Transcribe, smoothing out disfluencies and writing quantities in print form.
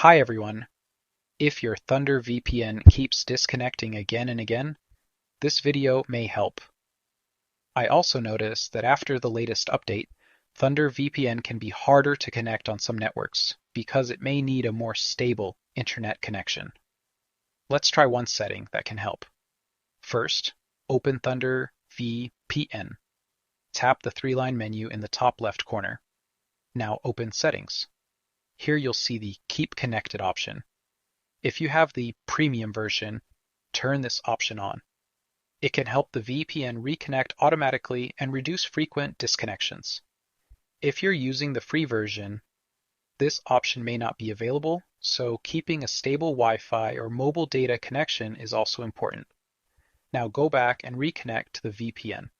Hi everyone. If your Thunder VPN keeps disconnecting again and again, this video may help. I also noticed that after the latest update, Thunder VPN can be harder to connect on some networks because it may need a more stable internet connection. Let's try one setting that can help. First, open Thunder VPN. Tap the three-line menu in the top left corner. Now open Settings. Here you'll see the Keep Connected option. If you have the premium version, turn this option on. It can help the VPN reconnect automatically and reduce frequent disconnections. If you're using the free version, this option may not be available, so keeping a stable Wi-Fi or mobile data connection is also important. Now go back and reconnect to the VPN.